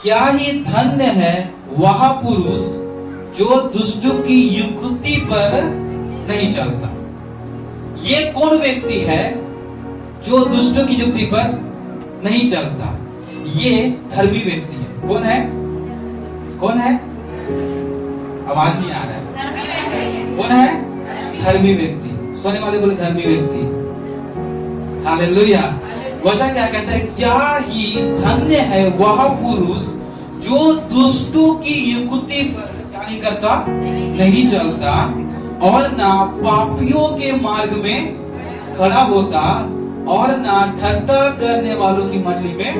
क्या ही धन्य है वह पुरुष जो दुष्टों की युक्ति पर नहीं चलता। ये कौन व्यक्ति है जो दुष्टों की युक्ति पर नहीं चलता? ये धर्मी व्यक्ति है। कौन है? कौन है? आवाज नहीं आ रहा है। कौन है? धर्मी व्यक्ति। सोने वाले बोले धर्मी व्यक्ति। हालेलुया। वचन क्या कहता है? क्या ही धन्य है वह पुरुष जो दुष्टों की युक्ति पर क्या नहीं करता, नहीं चलता, और ना पापियों के मार्ग में खड़ा होता, और ना ठट्टा करने वालों की मंडली में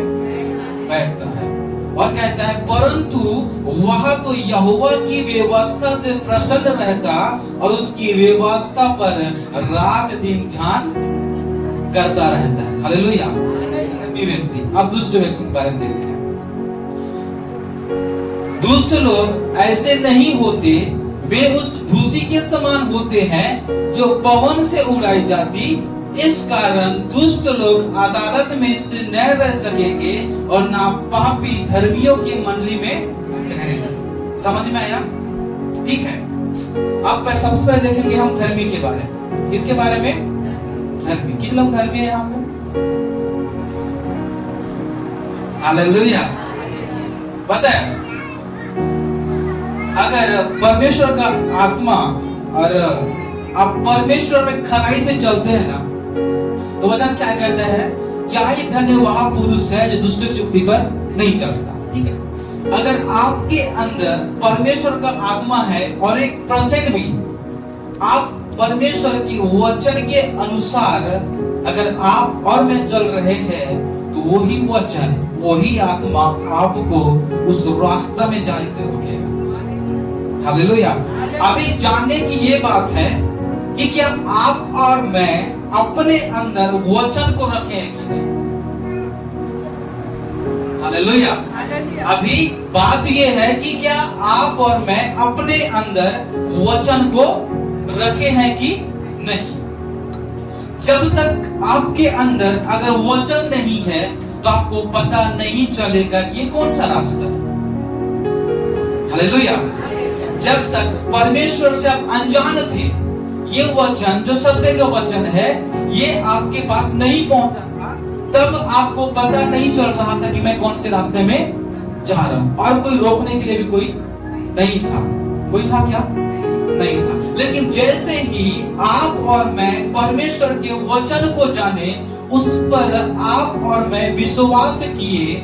बैठता है। और कहता है परंतु वह तो यहोवा की व्यवस्था से प्रसन्न रहता और उसकी व्यवस्था पर रात दिन ध्यान करता रहता है। हालेलुया। व्यक्ति। अब दुष्ट व्यक्ति के बारे में देखते हैं। दुष्ट लोग ऐसे नहीं होते, वे उस भूसी के समान होते हैं जो पवन से उड़ाई जाती। इस कारण दुष्ट लोग अदालत में स्थिर न रह सकेंगे और ना पापी धर्मियों की मंडली में ठहरेंगे। समझ में आया? ठीक है। अब सबसे पहले देखेंगे हम धर्मी के बारे में। किसके बारे में? धर्मी। किन लोग धर्मी है यहाँ पे? हालेलुया। पता है, अगर परमेश्वर का आत्मा और आप परमेश्वर में खराई से चलते हैं ना, तो वचन क्या कहता है? क्या ही धन्य वह पुरुष है जो दुष्ट की युक्ति पर नहीं चलता। ठीक है। अगर आपके अंदर परमेश्वर का आत्मा है और एक परसेंट भी आप परमेश्वर की वचन के अनुसार अगर आप और मैं चल रहे हैं, तो वही वचन, वही आत्मा आपको उस रास्ते में जाने से रोकेगा। हालेलुया। अभी जानने की ये बात है कि क्या आप और मैं अपने अंदर वचन को रखे हैं कि नहीं? हालेलुया। अभी बात ये है कि क्या आप और मैं अपने अंदर वचन को रखे हैं कि नहीं? जब तक आपके अंदर अगर वचन नहीं है, तो आपको पता नहीं चलेगा कि ये कौन सा रास्ता है। हालेलुया। जब तक परमेश्वर से आप अनजान थे, ये वचन जो सत्य का वचन है, ये आपके पास नहीं पहुंचा था, तब आपको पता नहीं चल रहा था कि मैं कौन से रास्ते में जा रहा हूं, और कोई रोकने के लिए भी कोई नहीं था। कोई था क्या? नहीं था। लेकिन जैसे ही आप और मैं परमेश्वर के वचन को जाने, उस पर आप और मैं विश्वास किए,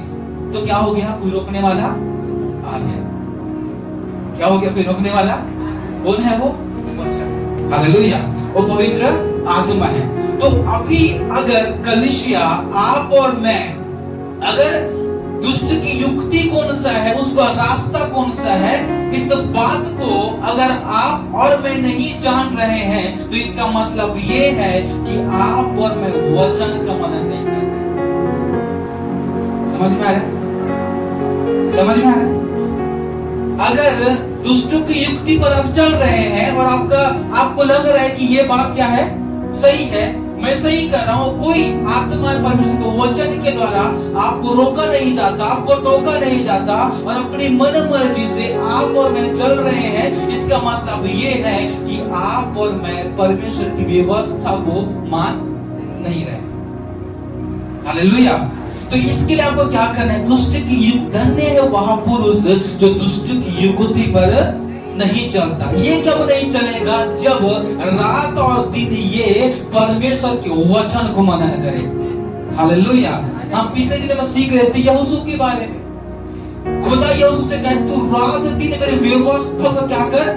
तो क्या हो गया? कोई रोकने वाला आ गया। क्या हो गया? कोई रोकने वाला? कौन है वो? हालेलुया। वो पवित्र आत्मा है। तो अभी अगर कलीसिया, आप और मैं, अगर दुष्ट की युक्ति कौन सा है, उसका रास्ता कौन सा है, इस बात को अगर आप और मैं नहीं जान रहे हैं, तो इसका मतलब ये है कि आप और मैं वचन का मनन नहीं कर रहे। समझ में आ रहा है? समझ में आ रहा है? अगर दुष्टों की युक्ति पर आप चल रहे हैं और आपको लग रहा है कि ये बात क्या है? सही है, मैं सही कर रहा हूं, कोई आत्मा परमेश्वर को वचन के द्वारा आपको रोका नहीं जाता, आपको टोका नहीं जाता, और अपनी मन मर्जी से आप और मैं चल रहे हैं, इसका मतलब ये है कि आप और मैं परमेश्वर की व्यवस्था को मान नहीं रहे। हालेलुया। तो इसके लिए आपको क्या करना है? दुष्ट की युक्ति, धन्य है वह पुरुष जो दुष्ट की युक्ति पर नहीं चलता। ये कब नहीं चलेगा? जब रात और दिन ये परमेश्वर के वचन को मनन करे। हालेलुया। हम पिछले दिन में सीख रहे थे यहोशू के बारे में। खुदा यहोशू से कहते तू रात दिन मेरी व्यवस्था को क्या कर?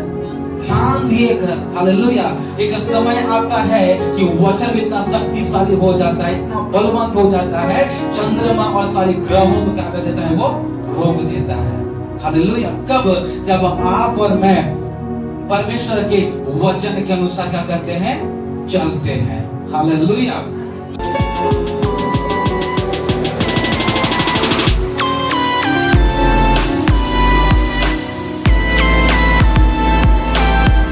ध्यान दिए कर। हालेलुया। एक समय आता है कि वचन इतना शक्तिशाली हो जाता है, इतना बलवंत हो जाता है, चंद्रमा और सारे ग्रहों को क्या कर देता है? वो रोक देता है। हालेलुया। कब? जब आप और मैं परमेश्वर के वचन के अनुसार क्या करते हैं? चलते हैं। हालेलुया।